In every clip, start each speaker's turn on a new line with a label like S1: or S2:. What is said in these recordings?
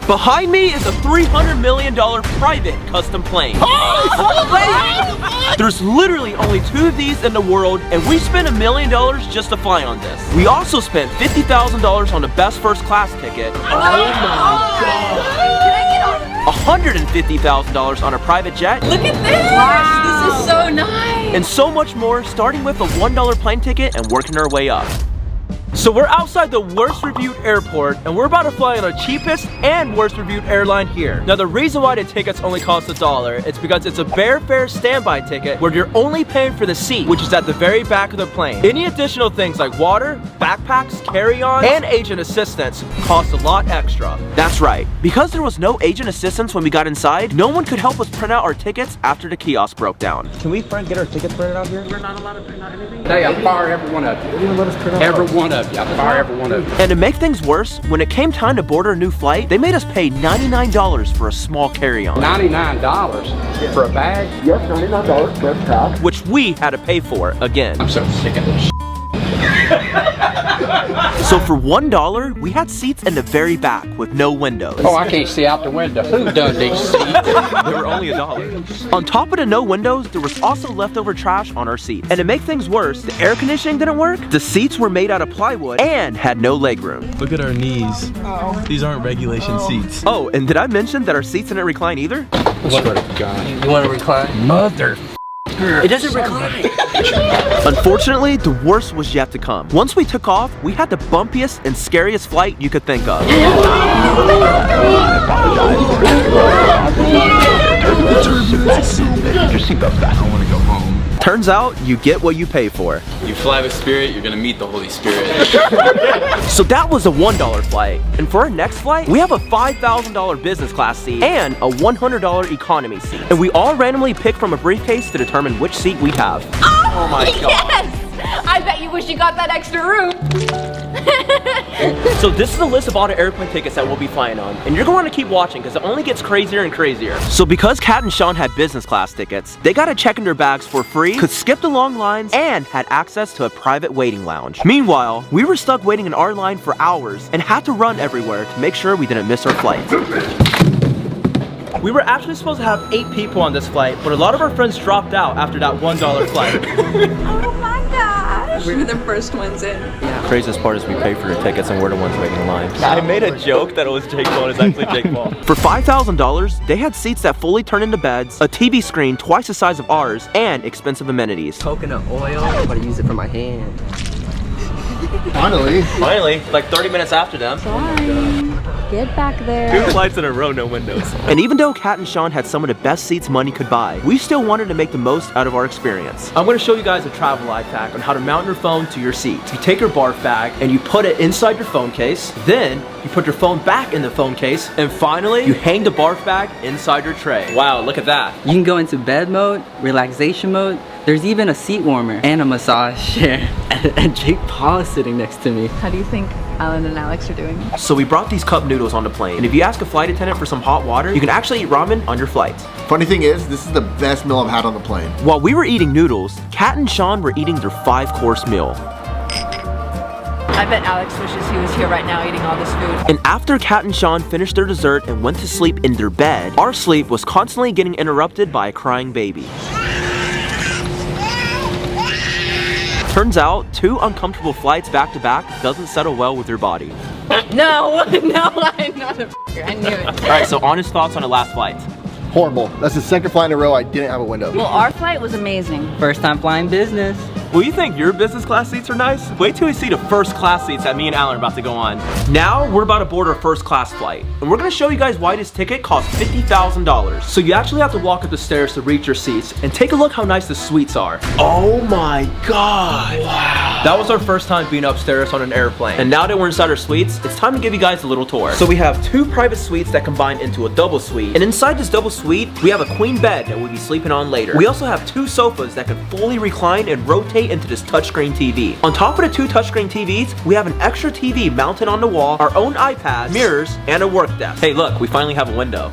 S1: Behind me is a $300 million private custom plane. There's literally only 2 of these in the world, and we spent $1 million just to fly on this. We also spent $50,000 on the best first class ticket. Oh my God. $150,000 on a private jet.
S2: Look at this! Wow. This is so nice!
S1: And so much more, starting with a $1 plane ticket and working our way up. So we're outside the worst reviewed airport, and we're about to fly on the cheapest and worst reviewed airline here. Now the reason why the tickets only cost $1 is because it's a bare fare standby ticket where you're only paying for the seat, which is at the very back of the plane. Any additional things like water, backpacks, carry-on, and agent assistance cost a lot extra. That's right. Because there was no agent assistance when we got inside, no one could help us print out our tickets after the kiosk broke down.
S3: Can we get our tickets printed out here?
S4: We're not allowed to print out anything.
S5: Hey, I'll fire every one of you.
S3: You didn't let us print out.
S5: Every one of you. I'll fire every one of you.
S1: And to make things worse, when it came time to board our new flight, they made us pay $99 for a small carry-on.
S5: $99 for a bag?
S3: Yes, $99 for a pack.
S1: Which we had to pay for again.
S5: I'm so sick of this.
S1: So for $1, we had seats in the very back with no windows.
S5: Oh, I can't see out the window. Who done these seats?
S1: They were only $1. On top of the no windows, there was also leftover trash on our seats. And to make things worse, the air conditioning didn't work, the seats were made out of plywood, and had no legroom.
S6: Look at our knees. These aren't regulation seats.
S1: Oh, and did I mention that our seats didn't recline either?
S5: What a God.
S4: You want to recline?
S5: Mother.
S4: It doesn't recline.
S1: Unfortunately, the worst was yet to come. Once we took off, we had the bumpiest and scariest flight you could think of.
S6: Your seatbelt back. I want to go home.
S1: Turns out, you get what you pay for.
S7: You fly with Spirit, you're gonna meet the Holy Spirit.
S1: So that was a $1 flight. And for our next flight, we have a $5,000 business class seat and a $100 economy seat. And we all randomly pick from a briefcase to determine which seat we have.
S2: Oh my God! Yes! I bet you wish you got that extra room.
S1: So this is a list of all the airplane tickets that we'll be flying on. And you're going to keep watching because it only gets crazier and crazier. So because Kat and Sean had business class tickets, they got to check in their bags for free, could skip the long lines, and had access to a private waiting lounge. Meanwhile, we were stuck waiting in our line for hours and had to run everywhere to make sure we didn't miss our flight. We were actually supposed to have 8 people on this flight, but a lot of our friends dropped out after that $1 flight.
S2: Oh my gosh! We were the first ones in.
S1: Yeah. Craziest part is we pay for the tickets and we're the ones waiting in line. I made a joke that it was Jake Paul, it's actually Jake Paul. For $5,000, they had seats that fully turn into beds, a TV screen twice the size of ours, and expensive amenities.
S4: Coconut oil. I'm gonna use it for my hand.
S3: Finally,
S1: like 30 minutes after them.
S2: Get back there.
S1: 2 flights in a row, no windows. And even though Kat and Sean had some of the best seats money could buy, we still wanted to make the most out of our experience. I'm gonna show you guys a travel life hack on how to mount your phone to your seat. You take your barf bag and you put it inside your phone case, then you put your phone back in the phone case, and finally, you hang the barf bag inside your tray. Wow, look at that.
S4: You can go into bed mode, relaxation mode. There's even a seat warmer and a massage chair. And Jake Paul is sitting next to me.
S2: How do you think Alan and Alex are doing?
S1: So we brought these cup noodles on the plane, and if you ask a flight attendant for some hot water, you can actually eat ramen on your flight.
S3: funny thing is, this is the best meal I've had on the plane.
S1: While we were eating noodles, Kat and Sean were eating their 5-course meal.
S2: I bet Alex wishes he was here right now eating all this food.
S1: And after Kat and Sean finished their dessert and went to sleep in their bed, our sleep was constantly getting interrupted by a crying baby. Turns out, 2 uncomfortable flights back to back doesn't settle well with your body.
S2: No, I'm not a f***er. I knew it.
S1: Alright, so honest thoughts on the last flight.
S3: Horrible. That's the second flight in a row I didn't have a window.
S2: Well, our flight was amazing.
S4: First time flying business.
S1: Well, you think your business class seats are nice? Wait till you see the first class seats that me and Alan are about to go on. Now, we're about to board our first class flight. And we're gonna show you guys why this ticket costs $50,000. So you actually have to walk up the stairs to reach your seats. And take a look how nice the suites are. Oh my God. Wow. That was our first time being upstairs on an airplane. And now that we're inside our suites, it's time to give you guys a little tour. So we have 2 private suites that combine into a double suite. And inside this double suite, we have a queen bed that we'll be sleeping on later. We also have 2 sofas that can fully recline and rotate into this touchscreen TV. On top of the 2 touchscreen TVs, we have an extra TV mounted on the wall, our own iPad, mirrors, and a work desk. Hey look, we finally have a window.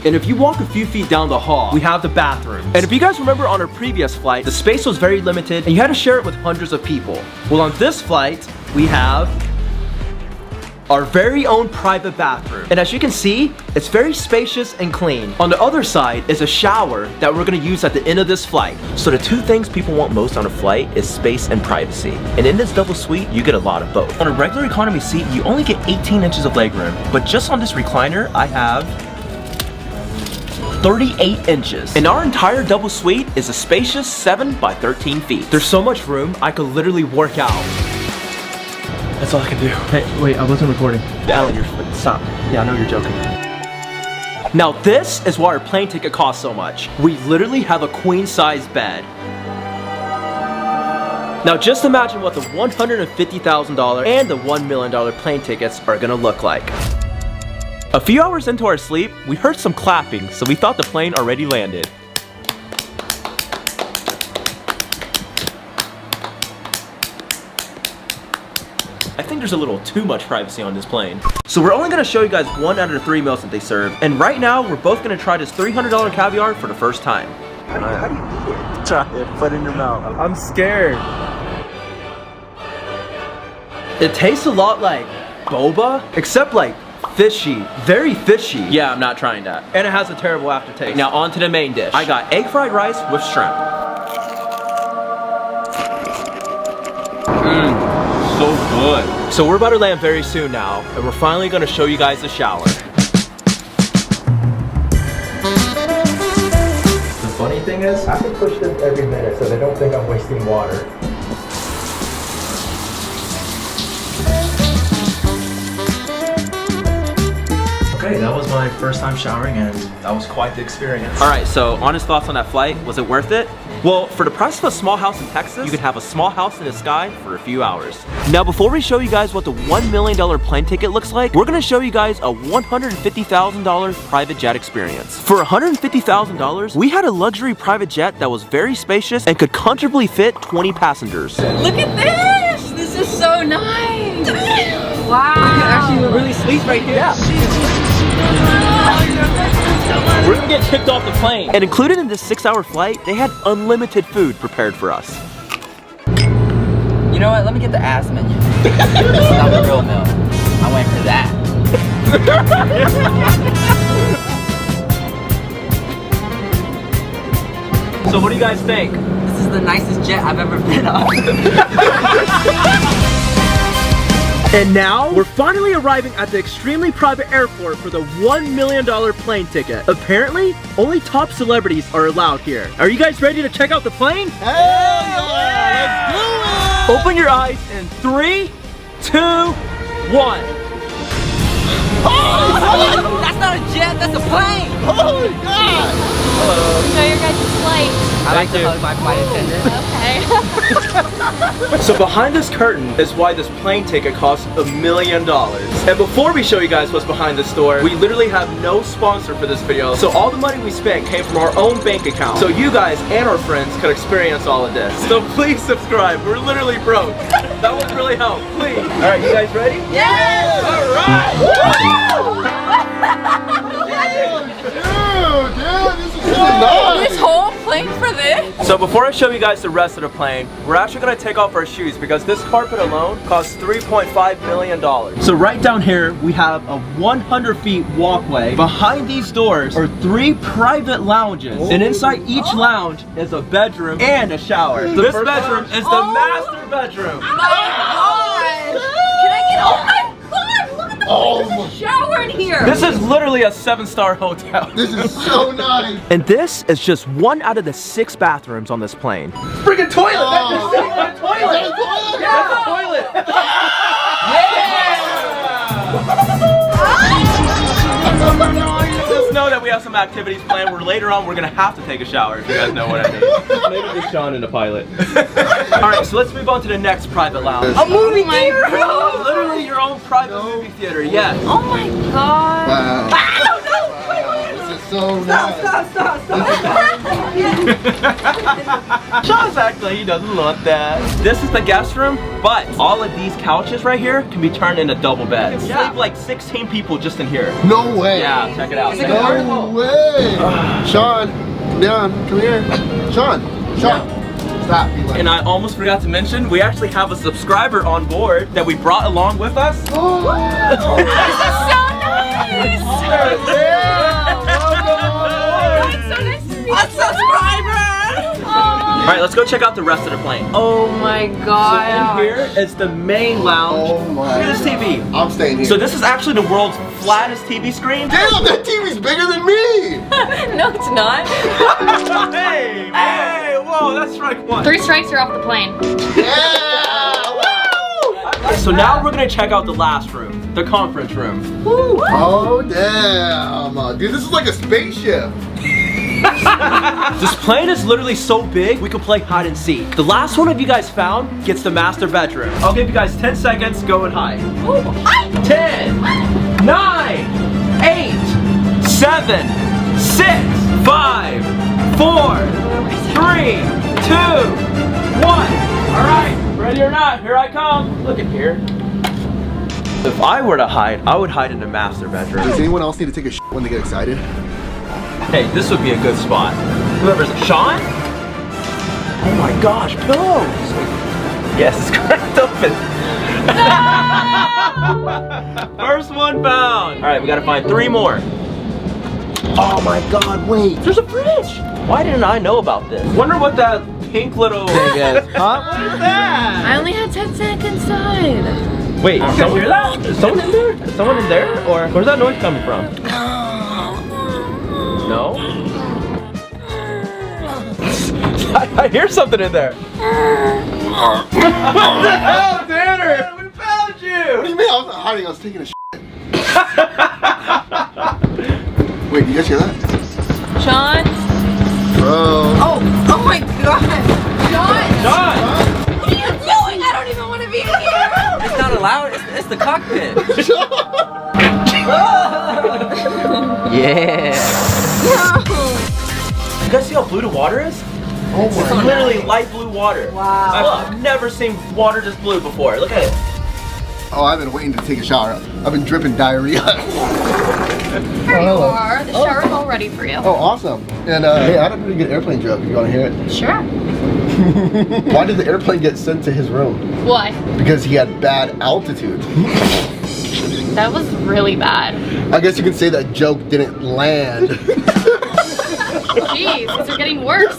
S1: And if you walk a few feet down the hall, we have the bathroom. And if you guys remember on our previous flight, the space was very limited and you had to share it with hundreds of people. Well, on this flight, we have our very own private bathroom. And as you can see, it's very spacious and clean. On the other side is a shower that we're gonna use at the end of this flight. So the two things people want most on a flight is space and privacy. And in this double suite, you get a lot of both. On a regular economy seat, you only get 18 inches of legroom, but just on this recliner, I have 38 inches. And our entire double suite is a spacious 7 by 13 feet. There's so much room, I could literally work out. That's all I can do. Hey, wait, I wasn't recording. Alan, stop. Yeah, I know you're joking. Now this is why our plane ticket costs so much. We literally have a queen-size bed. Now just imagine what the $150,000 and the $1 million plane tickets are gonna look like. A few hours into our sleep, we heard some clapping, so we thought the plane already landed. I think there's a little too much privacy on this plane. So we're only gonna show you guys 1 out of the 3 meals that they serve. And right now, we're both gonna try this $300 caviar for the first time. How do you eat it? Try it, put it in your mouth. I'm scared. It tastes a lot like boba, except like fishy, very fishy. Yeah, I'm not trying that. And it has a terrible aftertaste. Now on to the main dish. I got egg fried rice with shrimp. So good. So we're about to land very soon now, and we're finally gonna show you guys the shower. The funny thing is, I can push this every minute so they don't think I'm wasting water. Okay, that was my first time showering and that was quite the experience. Alright, so honest thoughts on that flight, was it worth it? Well, for the price of a small house in Texas, you can have a small house in the sky for a few hours. Now, before we show you guys what the $1 million plane ticket looks like, we're gonna show you guys a $150,000 private jet experience. For $150,000, we had a luxury private jet that was very spacious and could comfortably fit 20 passengers.
S2: Look at this! This is so nice! Wow!
S4: I can actually really sleep right here.
S1: Yeah. We're gonna get kicked off the plane. And included in this 6-hour flight, they had unlimited food prepared for us.
S4: You know what? Let me get the ass menu. It's not the real meal. I went for that.
S1: So what do you guys think?
S4: This is the nicest jet I've ever been on.
S1: And now, we're finally arriving at the extremely private airport for the $1 million plane ticket. Apparently, only top celebrities are allowed here. Are you guys ready to check out the plane?
S3: Hell yeah! Let's do it!
S1: Open your eyes in 3, 2, 1.
S4: Oh, that's not a jet, that's a plane!
S3: Oh my god!
S2: Enjoy your guys' flight.
S4: I like to hug my flight attendant.
S2: Okay.
S1: So behind this curtain is why this plane ticket costs $1 million. And before we show you guys what's behind the store, we literally have no sponsor for this video. So all the money we spent came from our own bank account. So you guys and our friends could experience all of this. So please subscribe. We're literally broke. That would really help. Please. All right, you guys ready?
S2: Yes!
S1: All right.
S3: Dude, this is nice!
S2: This whole plane for this?
S1: So before I show you guys the rest of the plane, we're actually gonna take off our shoes because this carpet alone costs $3.5 million. So right down here, we have a 100 feet walkway. Behind these doors are 3 private lounges. And inside each lounge is a bedroom and a shower. This bedroom is the master bedroom.
S2: My God! Can I get? Oh my God! Look at the shower in here.
S1: This is literally a 7-star hotel.
S3: This is so nice!
S1: And this is just 1 out of the 6 bathrooms on this plane. Freaking toilet! That's just sitting on a toilet!
S3: Is that a toilet?
S1: Yeah, that's a toilet! Just know that we have some activities planned where later on we're gonna have to take a shower, if you guys know what I mean. Maybe just Sean and the pilot. Alright, so let's move on to the next private lounge.
S2: A movie theater.
S1: Literally your own private movie theater, yeah.
S2: Oh my God!
S3: Wow.
S2: Oh no! Wait, wait.
S3: This is so nice!
S1: Sean's acting like he doesn't want that. This is the guest room, but all of these couches right here can be turned into double beds. You can sleep like 16 people just in here.
S3: No way!
S1: Yeah, check it out.
S3: No way! Sean, come down, come here. Sean, fat be like?
S1: And I almost forgot to mention, we actually have a subscriber on board that we brought along with us.
S3: Oh,
S2: This is so nice! It's so nice to meet you.
S1: A subscriber! All right, let's go check out the rest of the plane.
S2: Oh my
S1: So
S2: god.
S1: in here is the main lounge.
S3: Oh my
S1: Look at this TV.
S3: I'm staying here.
S1: So this is actually the world's flattest TV screen.
S3: Damn, that TV's bigger than me!
S2: No, it's not.
S1: Hey, hey, whoa, that's strike one.
S2: 3 strikes, you're off the plane.
S3: Yeah!
S1: So now we're gonna check out the last room, the conference room.
S3: Oh, damn. Dude, this is like a spaceship.
S1: This plane is literally so big, we could play hide and seek. The last one of you guys found gets the master bedroom. I'll give you guys 10 seconds, go and hide. 10, 9, 8, 7, 6, 5, 4, 3, 2, 1. All right, ready or not, here I come. Look at here. If I were to hide, I would hide in the master bedroom.
S3: Does anyone else need to take a shit when they get excited?
S1: Hey, this would be a good spot. Whoever's Sean? Oh my gosh, pillows! Yes, it's cracked open. First one found. All right, we gotta find 3 more. Oh my God, wait, there's a fridge. Why didn't I know about this? Wonder what that pink little thing is. Huh? What is that?
S2: I only had 10 seconds inside.
S1: Wait, someone hear that? Is someone in there? Is someone in there? Or where's that noise coming from? No? I hear something in there. What the hell, Tanner? We found
S3: What do
S1: you!
S3: you mean? I was not hiding, I was taking a shit. Wait, do you guys hear that?
S2: Sean?
S3: Bro.
S2: Oh my god! Sean!
S1: Sean!
S2: What are you doing? I don't even want to be in here!
S4: It's not allowed. It's the cockpit. Yeah.
S1: You guys see how blue the water is?
S3: Oh
S1: It's
S3: my.
S1: literally light blue water.
S2: Wow.
S1: I've never seen water this blue before. Look at it.
S3: Oh, I've been waiting to take a shower. I've been dripping diarrhea.
S2: Here you are. The shower's all ready for you.
S3: Oh, awesome. And hey, I had a pretty good airplane joke. You want to hear it?
S2: Sure.
S3: Why did the airplane get sent to his room?
S2: Why?
S3: Because he had bad altitude.
S2: That was really bad.
S3: I guess you could say that joke didn't land.
S2: Jeez, these are getting worse.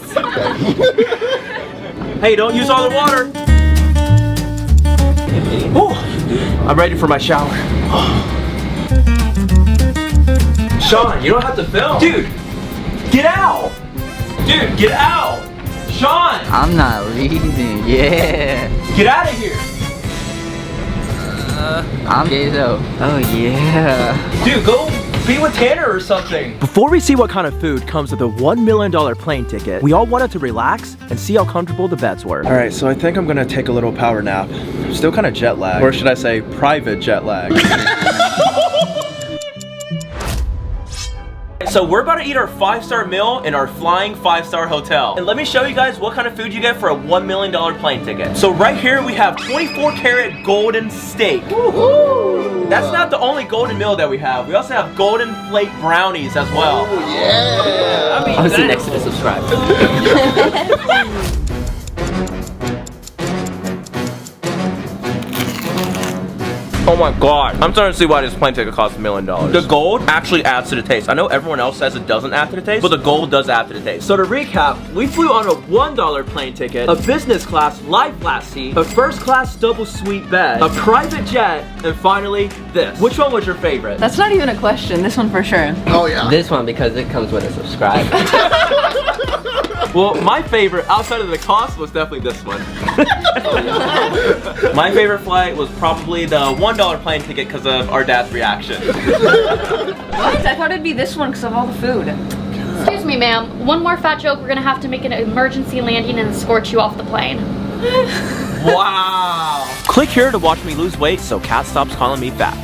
S1: Hey, don't use all the water. Ooh, I'm ready for my shower. Sean, you don't have to film. Dude, get out. Dude, get out. Sean,
S4: I'm not leaving. Yeah.
S1: get out of here.
S4: I'm gay though. Oh yeah.
S1: Dude, go be with Tanner or something. Before we see what kind of food comes with a $1 million plane ticket, we all wanted to relax and see how comfortable the beds were. All right, so I think I'm gonna take a little power nap. I'm still kind of jet lagged, or should I say private jet lag. So we're about to eat our 5-star meal in our flying 5-star hotel. And let me show you guys what kind of food you get for a $1 million plane ticket. So right here we have 24-karat golden steak. Woo-hoo. That's not the only golden meal that we have. We also have golden flake brownies as well.
S3: Oh, yeah.
S1: I mean,
S4: I'll see next to the subscribe.
S1: Oh my god. I'm starting to see why this plane ticket costs $1 million. The gold actually adds to the taste. I know everyone else says it doesn't add to the taste, but the gold does add to the taste. So to recap, we flew on a $1 plane ticket, a business class lie flat seat, a first class double suite bed, a private jet, and finally this. Which one was your favorite?
S2: That's not even a question. This one for sure.
S3: Oh, yeah.
S4: This one because it comes with a subscribe.
S1: Well, my favorite, outside of the cost, was definitely this one. My favorite flight was probably the $1 plane ticket because of our dad's reaction.
S2: What? I thought it'd be this one because of all the food. Excuse me, ma'am. One more fat joke. We're gonna have to make an emergency landing and escort you off the plane.
S1: Wow. Click here to watch me lose weight so Kat stops calling me fat.